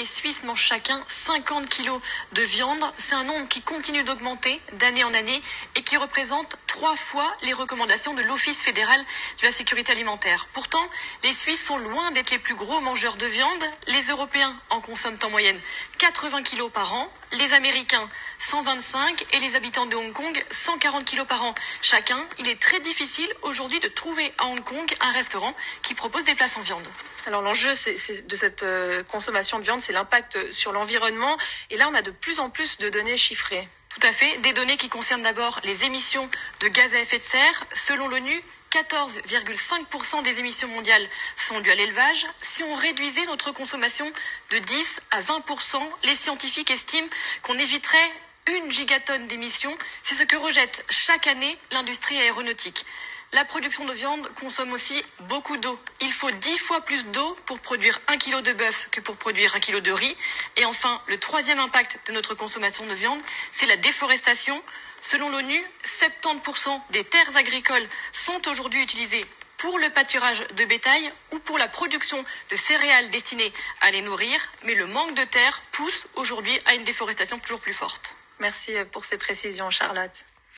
les Suisses mangent chacun 50 kilos de viande. C'est un nombre qui continue d'augmenter d'année en année et qui représente 3 fois les recommandations de l'Office fédéral de la sécurité alimentaire. Pourtant, les Suisses sont loin d'être les plus gros mangeurs de viande. Les Européens en consomment en moyenne 80 kilos par an, les Américains 125 et les habitants de Hong Kong 140 kilos par an. Chacun, il est très difficile aujourd'hui de trouver à Hong Kong un restaurant qui propose des plats sans viande. Alors l'enjeu de cette consommation de viande, c'est l'impact sur l'environnement. Et là, on a de plus en plus de données chiffrées. Tout à fait, des données qui concernent d'abord les émissions de gaz à effet de serre. Selon l'ONU, 14,5% des émissions mondiales sont dues à l'élevage. Si on réduisait notre consommation de 10 à 20%, les scientifiques estiment qu'on éviterait 1 gigatonne d'émissions. C'est ce que rejette chaque année l'industrie aéronautique. La production de viande consomme aussi beaucoup d'eau. Il faut 10 fois plus d'eau pour produire 1 kilo de bœuf que pour produire 1 kilo de riz. Et enfin, le troisième impact de notre consommation de viande, c'est la déforestation. Selon l'ONU, 70% des terres agricoles sont aujourd'hui utilisées pour le pâturage de bétail ou pour la production de céréales destinées à les nourrir. Mais le manque de terre pousse aujourd'hui à une déforestation toujours plus forte. Merci pour ces précisions, Charlotte.